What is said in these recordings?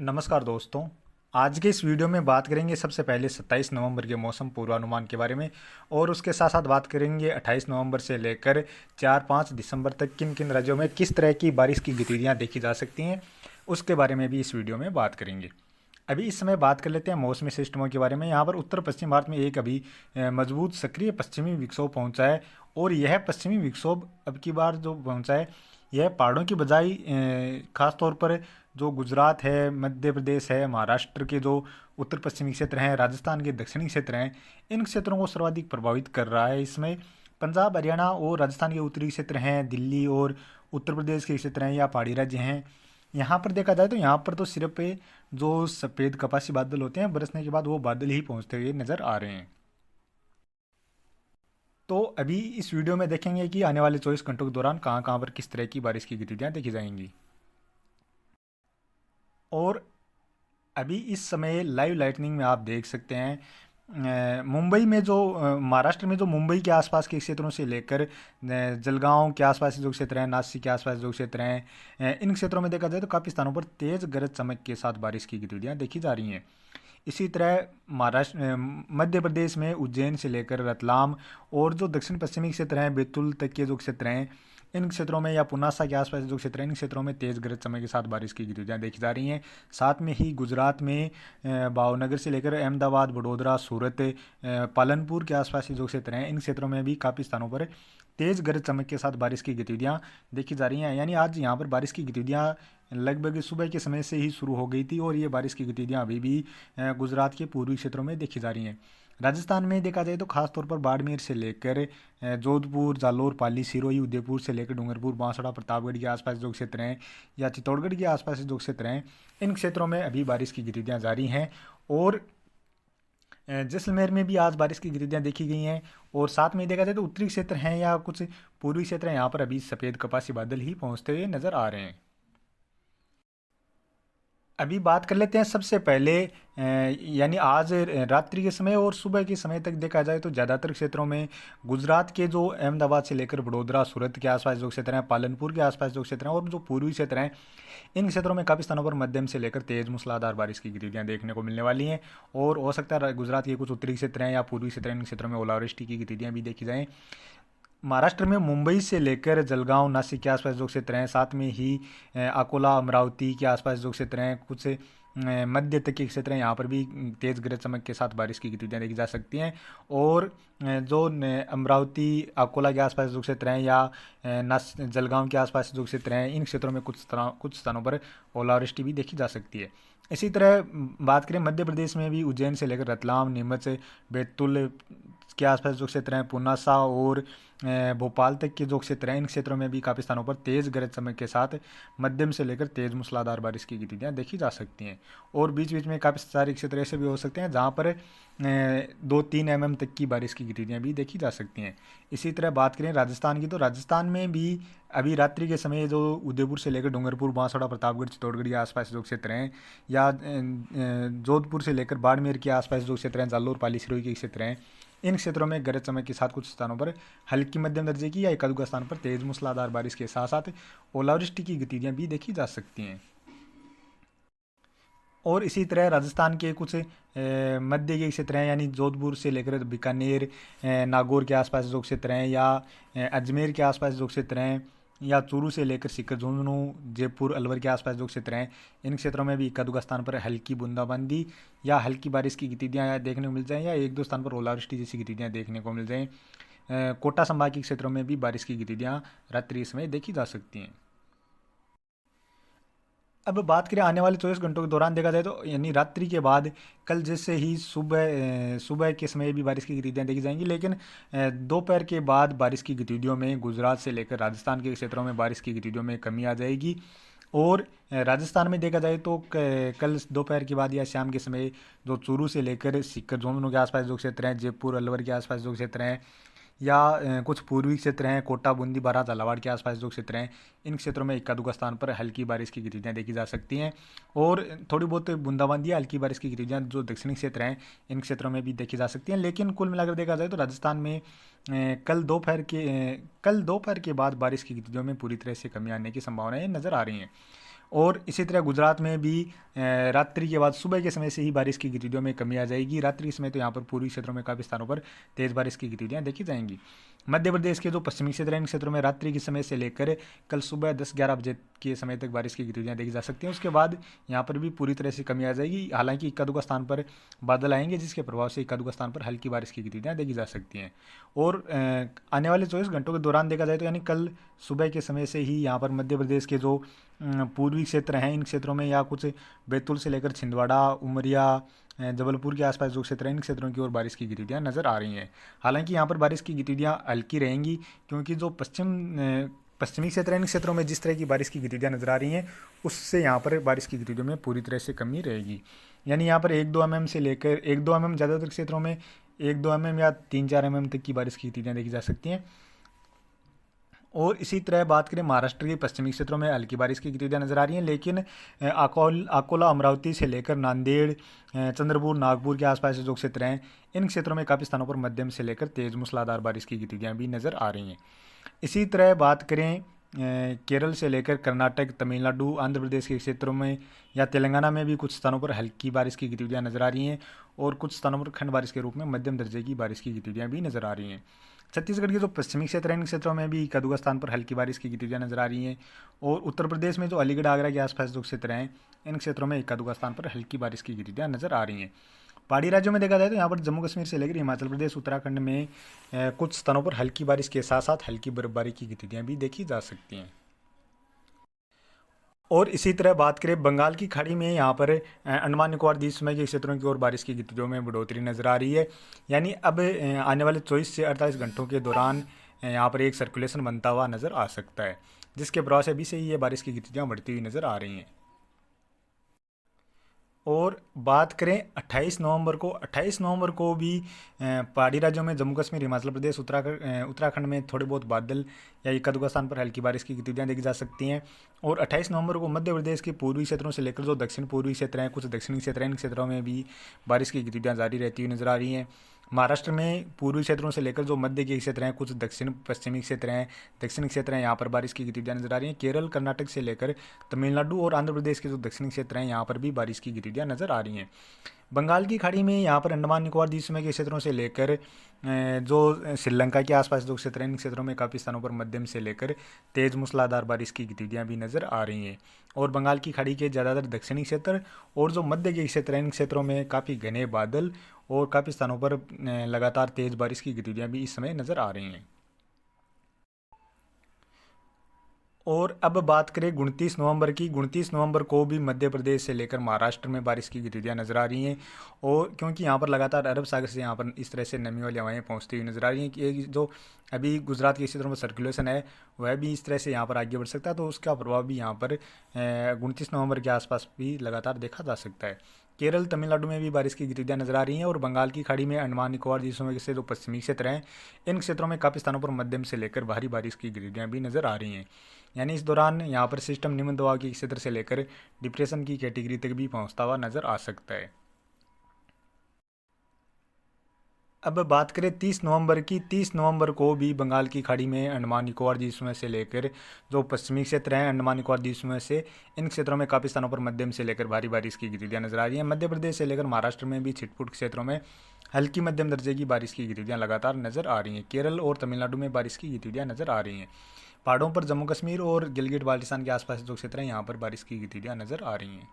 नमस्कार दोस्तों। आज के इस वीडियो में बात करेंगे सबसे पहले 27 नवंबर के मौसम पूर्वानुमान के बारे में और उसके साथ साथ बात करेंगे 28 नवंबर से लेकर 4-5 दिसंबर तक किन किन राज्यों में किस तरह की बारिश की गतिविधियां देखी जा सकती हैं, उसके बारे में भी इस वीडियो में बात करेंगे। अभी इस समय बात कर लेते हैं मौसमी सिस्टमों के बारे में। यहाँ पर उत्तर पश्चिम भारत में एक अभी मजबूत सक्रिय पश्चिमी विक्षोभ पहुँचा है और यह पश्चिमी विक्षोभ अब की बार जो पहुँचा है यह पहाड़ों की बजाय खास तौर पर जो गुजरात है, मध्य प्रदेश है, महाराष्ट्र के जो उत्तर पश्चिमी क्षेत्र हैं, राजस्थान के दक्षिणी क्षेत्र हैं, इन क्षेत्रों को सर्वाधिक प्रभावित कर रहा है। इसमें पंजाब, हरियाणा और राजस्थान के उत्तरी क्षेत्र हैं, दिल्ली और उत्तर प्रदेश के क्षेत्र हैं या पहाड़ी राज्य हैं। यहाँ पर देखा जाए तो यहाँ पर तो सिर्फ पे जो सफ़ेद कपासी बादल होते हैं बरसने के बाद वो बादल ही पहुँचते हुए नज़र आ रहे हैं। तो अभी इस वीडियो में देखेंगे कि आने वाले 24 घंटों के दौरान कहाँ कहाँ पर किस तरह की बारिश की गतिविधियाँ देखी जाएंगी। और अभी इस समय लाइव लाइटनिंग में आप देख सकते हैं मुंबई में जो महाराष्ट्र में जो मुंबई के आसपास के क्षेत्रों से लेकर जलगांव के आसपास जो क्षेत्र हैं, नासिक के आसपास जो क्षेत्र हैं, इन क्षेत्रों में देखा जाए तो काफ़ी स्थानों पर तेज़ गरज चमक के साथ बारिश की गतिविधियां देखी जा रही हैं। इसी तरह महाराष्ट्र मध्य प्रदेश में उज्जैन से लेकर रतलाम और जो दक्षिण पश्चिमी क्षेत्र हैं, बैतूल तक के जो क्षेत्र हैं, इन क्षेत्रों में या पुनासा के आसपास जो क्षेत्र हैं, इन क्षेत्रों में तेज़ गरज चमक के साथ बारिश की गतिविधियाँ देखी जा रही हैं। साथ में ही गुजरात में भावनगर से लेकर अहमदाबाद, वडोदरा, सूरत, पालनपुर के आसपास के जो क्षेत्र हैं, इन क्षेत्रों में भी काफ़ी स्थानों पर तेज़ गरज चमक के साथ बारिश की गतिविधियाँ देखी जा रही हैं। यानी आज यहाँ पर बारिश की गतिविधियाँ लगभग सुबह के समय से ही शुरू हो गई थी और ये बारिश की गतिविधियाँ अभी भी गुजरात के पूर्वी क्षेत्रों में देखी जा रही हैं। राजस्थान में देखा जाए तो खासतौर पर बाड़मेर से लेकर जोधपुर, जालोर, पाली, सिरोही, उदयपुर से लेकर डूंगरपुर, बांसवाड़ा, प्रतापगढ़ के आसपास जो क्षेत्र हैं या चित्तौड़गढ़ के आसपास जो क्षेत्र हैं, इन क्षेत्रों में अभी बारिश की गतिविधियाँ जारी हैं। और जैसलमेर में भी आज बारिश की गतिविधियाँ देखी गई हैं। और साथ में देखा जाए तो उत्तरी क्षेत्र हैं या कुछ पूर्वी क्षेत्र हैं, यहाँ पर अभी सफ़ेद कपासी बादल ही पहुँचते हुए नज़र आ रहे हैं। अभी बात कर लेते हैं सबसे पहले यानी आज रात्रि के समय और सुबह के समय तक देखा जाए तो ज़्यादातर क्षेत्रों में गुजरात के जो अहमदाबाद से लेकर वडोदरा, सूरत के आसपास जो क्षेत्र हैं, पालनपुर के आसपास जो क्षेत्र हैं और जो पूर्वी क्षेत्र हैं, इन क्षेत्रों में काफ़ी स्थानों पर मध्यम से लेकर तेज़ मूसलाधार बारिश की गतिविधियाँ देखने को मिलने वाली हैं। और हो सकता है गुजरात के कुछ उत्तरी क्षेत्र हैं या पूर्वी क्षेत्र हैं, इन क्षेत्रों में ओलावृष्टि की गतिविधियाँ भी देखी जाएँ। महाराष्ट्र में मुंबई से लेकर जलगांव, नासिक के आसपास जो क्षेत्र हैं, साथ में ही अकोला, अमरावती के आसपास जो क्षेत्र हैं, कुछ मध्य तक के क्षेत्र हैं, यहाँ पर भी तेज़ गरज चमक के साथ बारिश की गतिविधियाँ देखी जा सकती हैं। और जो अमरावती, अकोला के आसपास जो क्षेत्र हैं या जलगांव के आसपास जो क्षेत्र हैं, इन क्षेत्रों में कुछ स्थानों पर ओलावृष्टि भी देखी जा सकती है। इसी तरह बात करें मध्य प्रदेश में भी उज्जैन से लेकर रतलाम, नीमच, बैतूल के आसपास जो क्षेत्र हैं, पुनासा और भोपाल तक के जो क्षेत्र हैं, इन क्षेत्रों में भी काफ़ी स्थानों पर तेज़ गरज चमक के साथ मध्यम से लेकर तेज़ मूसलाधार बारिश की गतिविधियाँ देखी जा सकती हैं। और बीच बीच में काफ़ी सारे क्षेत्र ऐसे भी हो सकते हैं जहाँ पर 2-3 mm तक की बारिश की गतिविधियाँ भी देखी जा सकती हैं। इसी तरह बात करें राजस्थान की तो राजस्थान में भी अभी रात्रि के समय जो उदयपुर से लेकर डूंगरपुर, बांसवाड़ा, प्रतापगढ़, चित्तौड़गढ़ के आसपास जो क्षेत्र हैं या जोधपुर से लेकर बाड़मेर के आसपास जो क्षेत्र हैं, जालोर, पाली, सिरोही के क्षेत्र हैं, इन क्षेत्रों में गरज चमक के साथ कुछ स्थानों पर हल्की मध्यम दर्जे की या एक आध स्थान पर तेज मूसलाधार बारिश के साथ साथ ओलावृष्टि की गतिविधियां भी देखी जा सकती हैं। और इसी तरह राजस्थान के कुछ मध्य के क्षेत्र हैं यानी जोधपुर से लेकर बीकानेर, नागौर के आसपास जो क्षेत्र हैं या अजमेर के आसपास जो क्षेत्र हैं या चूरू से लेकर सीकर, झुंझुनू, जयपुर, अलवर के आसपास जो क्षेत्र हैं, इन क्षेत्रों में भी एक आध स्थान पर हल्की बूंदाबांदी या हल्की बारिश की गतिविधियाँ देखने को मिल जाएँ या एक दो स्थान पर ओलावृष्टि जैसी गतिविधियाँ देखने को मिल जाएँ। कोटा संभाग के क्षेत्रों में भी बारिश की गतिविधियाँ रात्रि समय देखी जा सकती हैं। अब बात करें आने वाले 24 घंटों के दौरान देखा जाए तो यानी रात्रि के बाद कल जैसे ही सुबह के समय भी बारिश की गतिविधियाँ देखी जाएंगी, लेकिन दोपहर के बाद बारिश की गतिविधियों में गुजरात से लेकर राजस्थान के क्षेत्रों में बारिश की गतिविधियों में कमी आ जाएगी। और राजस्थान में देखा जाए तो कल दोपहर के बाद या शाम के समय जो चूरू से लेकर सीकर, झुंझुनू के आसपास जो क्षेत्र हैं, जयपुर, अलवर के आसपास जो क्षेत्र हैं या कुछ पूर्वी क्षेत्र हैं, कोटा, बूंदी, बारात, झालावाड़ के आसपास जो क्षेत्र हैं, इन क्षेत्रों में इक्का दुक्का स्थान पर हल्की बारिश की गतिविधियाँ देखी जा सकती हैं। और थोड़ी बहुत बूंदाबांदी या हल्की बारिश की गतिविधियाँ जो दक्षिणी क्षेत्र हैं, इन क्षेत्रों में भी देखी जा सकती हैं। लेकिन कुल मिलाकर देखा जाए तो राजस्थान में कल दोपहर के बाद बारिश की गतिविधियों में पूरी तरह से कमी आने की संभावनाएं नज़र आ रही हैं। और इसी तरह गुजरात में भी रात्रि के बाद सुबह के समय से ही बारिश की गतिविधियों में कमी आ जाएगी। रात्रि के समय तो यहाँ पर पूर्वी क्षेत्रों में काफ़ी स्थानों पर तेज़ बारिश की गतिविधियाँ देखी जाएंगी। मध्य प्रदेश के जो पश्चिमी क्षेत्र हैं इन क्षेत्रों में रात्रि के समय से लेकर कल सुबह 10-11 बजे के समय तक बारिश की गतिविधियाँ देखी जा सकती हैं। उसके बाद यहाँ पर भी पूरी तरह से कमी आ जाएगी। हालांकि इक्का दुक्का स्थान पर बादल आएंगे जिसके प्रभाव से इक्का दुक्का स्थान पर हल्की बारिश की गतिविधियाँ देखी जा सकती हैं। और आने वाले 24 घंटों के दौरान देखा जाए तो यानी कल सुबह के समय से ही यहाँ पर मध्य प्रदेश के जो पूर्वी क्षेत्र हैं इन क्षेत्रों में या कुछ बैतूल से लेकर छिंदवाड़ा, उमरिया, जबलपुर के आसपास जो क्षेत्र हैं इन क्षेत्रों की ओर बारिश की गतिविधियाँ नज़र आ रही हैं। हालांकि यहाँ पर बारिश की गतिविधियाँ हल्की रहेंगी क्योंकि जो पश्चिमी क्षेत्र हैं इन क्षेत्रों में जिस तरह की बारिश की गतिविधियाँ नज़र आ रही हैं उससे यहाँ पर बारिश की गतिविधियों में पूरी तरह से कमी रहेगी। यानी यहाँ पर 1-2 mm से लेकर 1-2 mm ज़्यादातर क्षेत्रों में 1-2 mm या 3-4 mm तक की बारिश की गतिविधियाँ देखी जा सकती हैं। और इसी तरह बात करें महाराष्ट्र के पश्चिमी क्षेत्रों में हल्की बारिश की गतिविधियाँ नजर आ रही हैं, लेकिन अकोला अमरावती से लेकर नांदेड़, चंद्रपुर, नागपुर के आसपास जो क्षेत्र हैं इन क्षेत्रों में काफ़ी स्थानों पर मध्यम से लेकर तेज़ मूसलाधार बारिश की गतिविधियाँ भी नज़र आ रही हैं। इसी तरह बात करें केरल से लेकर कर्नाटक, तमिलनाडु, आंध्र प्रदेश के क्षेत्रों में या तेलंगाना में भी कुछ स्थानों पर हल्की बारिश की गतिविधियाँ नज़र आ रही हैं और कुछ स्थानों पर खंड बारिश के रूप में मध्यम दर्जे की बारिश की गतिविधियाँ भी नज़र आ रही हैं। छत्तीसगढ़ के जो पश्चिमी क्षेत्र हैं इन क्षेत्रों में भी कदुआ स्थान पर हल्की बारिश की गतिविधियाँ नजर आ रही हैं और उत्तर प्रदेश में जो अलीगढ़, आगरा के आसपास जो क्षेत्र हैं इन क्षेत्रों में कदुआ स्थान पर हल्की बारिश की गतिविधियाँ नजर आ रही हैं। पहाड़ी राज्यों में देखा जाए तो यहाँ पर जम्मू कश्मीर से लेकर हिमाचल प्रदेश, उत्तराखंड में कुछ स्थानों पर हल्की बारिश के साथ साथ हल्की बर्फबारी की गतिविधियाँ भी देखी जा सकती हैं। और इसी तरह बात करें बंगाल की खाड़ी में यहाँ पर अंडमान निकोबार द्वीप समूह के क्षेत्रों की ओर बारिश की गतिविधियों में बढ़ोतरी नजर आ रही है। यानी अब आने वाले 24 से 48 घंटों के दौरान यहाँ पर एक सर्कुलेशन बनता हुआ नज़र आ सकता है जिसके प्रभाव से अभी से ही ये बारिश की गतिविधियाँ बढ़ती हुई नज़र आ रही हैं। और बात करें 28 नवंबर को भी पहाड़ी राज्यों में जम्मू कश्मीर, हिमाचल प्रदेश, उत्तराखंड में थोड़े बहुत बादल या एक आध स्थान पर हल्की बारिश की गतिविधियाँ देखी जा सकती हैं। और 28 नवंबर को मध्य प्रदेश के पूर्वी क्षेत्रों से लेकर जो दक्षिण पूर्वी क्षेत्र हैं, कुछ दक्षिणी क्षेत्र हैं, इन क्षेत्रों में भी बारिश की गतिविधियाँ जारी रहती हुई नजर आ रही हैं। महाराष्ट्र में पूर्वी क्षेत्रों से लेकर जो मध्य के क्षेत्र हैं, कुछ दक्षिण पश्चिमी क्षेत्र हैं, दक्षिणी क्षेत्र हैं, यहाँ पर बारिश की गतिविधियाँ नजर आ रही हैं। केरल, कर्नाटक से लेकर तमिलनाडु और आंध्र प्रदेश के जो दक्षिणी क्षेत्र हैं यहाँ पर भी बारिश की गतिविधियाँ नजर आ रही हैं। बंगाल की खाड़ी में यहाँ पर अंडमान निकोबार द्वीप समूह के क्षेत्रों से लेकर जो श्रीलंका के आसपास जो क्षेत्र हैं इन क्षेत्रों में काफ़ी स्थानों पर मध्यम से लेकर तेज़ मूसलाधार बारिश की गतिविधियाँ भी नज़र आ रही हैं। और बंगाल की खाड़ी के ज़्यादातर दक्षिणी क्षेत्र और जो मध्य के क्षेत्र हैं इन क्षेत्रों में काफ़ी घने बादल और काफ़ी स्थानों पर लगातार तेज़ बारिश की गतिविधियाँ भी इस समय नज़र आ रही हैं। और अब बात करें 29 नवंबर की। 29 नवंबर को भी मध्य प्रदेश से लेकर महाराष्ट्र में बारिश की गतिविधियाँ नज़र आ रही हैं और क्योंकि यहाँ पर लगातार अरब सागर से यहाँ पर इस तरह से नमी वाली हवाएं पहुँचती हुई नज़र आ रही हैं कि जो अभी गुजरात के क्षेत्रों में सर्कुलेशन है वह भी इस तरह से यहाँ पर आगे बढ़ सकता है, तो उसका प्रभाव भी यहाँ पर 29 नवंबर के आसपास भी लगातार देखा जा सकता है। केरल, तमिलनाडु में भी बारिश की गतिविधियाँ नजर आ रही हैं और बंगाल की खाड़ी में अंडमान निकोबार द्वीप समूह से जो पश्चिमी क्षेत्र हैं इन क्षेत्रों में काफ़ी स्थानों पर मध्यम से लेकर भारी बारिश की गतिविधियाँ भी नजर आ रही हैं। यानी इस दौरान यहाँ पर सिस्टम निम्न दबाव के क्षेत्र से लेकर डिप्रेशन की कैटेगरी तक भी पहुँचता हुआ नजर आ सकता है। अब बात करें 30 नवंबर की। 30 नवंबर को भी बंगाल की खाड़ी में अंडमान निकोबार द्वीप समूह से लेकर जो पश्चिमी क्षेत्र हैं अंडमान निकोबार द्वीप समूह से इन क्षेत्रों में काफ़ी स्थानों पर मध्यम से लेकर भारी बारिश की गतिविधियाँ नजर आ रही हैं। मध्य प्रदेश से लेकर महाराष्ट्र में भी छिटपुट क्षेत्रों में हल्की मध्यम दर्जे की बारिश की गतिविधियाँ लगातार नजर आ रही हैं। केरल और तमिलनाडु में बारिश की गतिविधियाँ नजर आ रही हैं। पहाड़ों पर जम्मू कश्मीर और गिलगिट बाल्टिस्तान के आसपास जो क्षेत्र हैं यहाँ पर बारिश की गतिविधियाँ नजर आ रही हैं।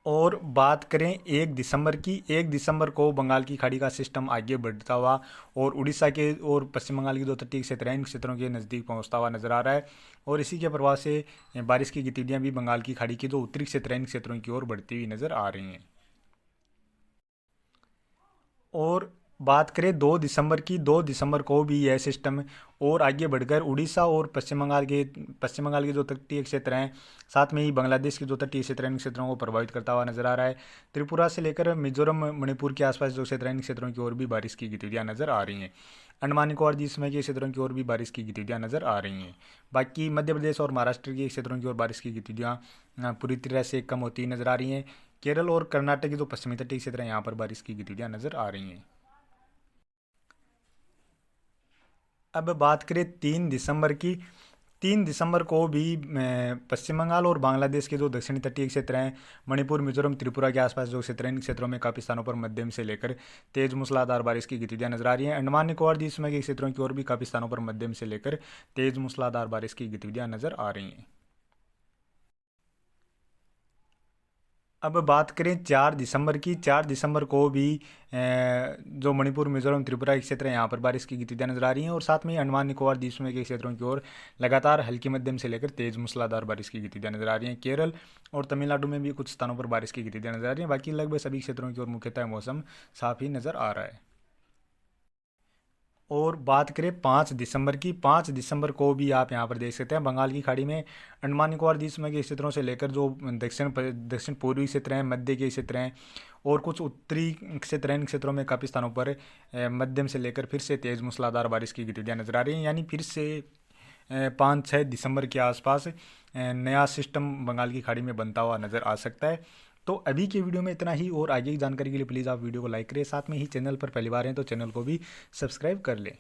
और बात करें 1 दिसंबर की। 1 दिसंबर को बंगाल की खाड़ी का सिस्टम आगे बढ़ता हुआ और उड़ीसा के और पश्चिम बंगाल के जो तटीय क्षेत्र हैं इन क्षेत्रों के नज़दीक पहुंचता हुआ नजर आ रहा है और इसी के प्रभाव से बारिश की गतिविधियां भी बंगाल की खाड़ी के जो उत्तरी क्षेत्र हैं इन क्षेत्रों की ओर बढ़ती हुई नजर आ रही हैं। और बात करें 2 दिसंबर की। 2 दिसंबर को भी यह सिस्टम और आगे बढ़कर उड़ीसा और पश्चिम बंगाल के जो तटीय क्षेत्र हैं साथ में ही बांग्लादेश के जो तटीय क्षेत्र हैं इन क्षेत्रों को प्रभावित करता हुआ नजर आ रहा है। त्रिपुरा से लेकर मिजोरम, मणिपुर के आसपास जो क्षेत्र हैं इन क्षेत्रों की ओर भी बारिश की गतिविधियाँ नजर आ रही हैं। अंडमान निकोबार द्वीप समूह के क्षेत्रों की ओर भी बारिश की गतिविधियाँ नजर आ रही हैं। बाकी मध्य प्रदेश और महाराष्ट्र के क्षेत्रों की ओर बारिश की गतिविधियाँ पूरी तरह से कम होती नजर आ रही हैं। केरल और कर्नाटक के जो पश्चिमी तटीय क्षेत्र हैं यहाँ पर बारिश की गतिविधियाँ नजर आ रही हैं। अब बात करें 3 दिसंबर की। 3 दिसंबर को भी पश्चिम बंगाल और बांग्लादेश के जो दक्षिणी तटीय क्षेत्र हैं, मणिपुर, मिजोरम, त्रिपुरा के आसपास जो क्षेत्र हैं, इन क्षेत्रों में काफ़ी स्थानों पर मध्यम से लेकर तेज मूसलाधार बारिश की गतिविधियां नजर आ रही हैं। अंडमान निकोबार द्वीप समूह के क्षेत्रों की ओर भी काफ़ी स्थानों पर मध्यम से लेकर तेज मूसलाधार बारिश की गतिविधियां नजर आ रही हैं। अब बात करें 4 दिसंबर की। 4 दिसंबर को भी जो मणिपुर, मिजोरम, त्रिपुरा के क्षेत्र हैं, यहाँ पर बारिश की गतिविधियां नजर आ रही हैं और साथ में ही अंडमान निकोबार द्वीप समूह के क्षेत्रों की ओर लगातार हल्की मध्यम से लेकर तेज मूसलाधार बारिश की गतिविधियां नजर आ रही हैं। केरल और तमिलनाडु में भी कुछ स्थानों पर बारिश की गतिविधियां नजर आ रही हैं। बाकी लगभग सभी क्षेत्रों की ओर मुख्यतः मौसम साफ ही नजर आ रहा है। और बात करें 5 दिसंबर की। 5 दिसंबर को भी आप यहाँ पर देख सकते हैं बंगाल की खाड़ी में अंडमान निकोबार द्वीप समूह के क्षेत्रों से लेकर जो दक्षिण पूर्वी क्षेत्र हैं, मध्य के क्षेत्र हैं और कुछ उत्तरी क्षेत्र हैं, इन क्षेत्रों में काफ़ी स्थानों पर मध्यम से लेकर फिर से तेज़ मूसलाधार बारिश की गतिविधियां नजर आ रही हैं। यानी फिर से 5-6 दिसंबर के आसपास नया सिस्टम बंगाल की खाड़ी में बनता हुआ नज़र आ सकता है। तो अभी के वीडियो में इतना ही और आगे की जानकारी के लिए प्लीज़ आप वीडियो को लाइक करें, साथ में ही चैनल पर पहली बार हैं तो चैनल को भी सब्सक्राइब कर लें।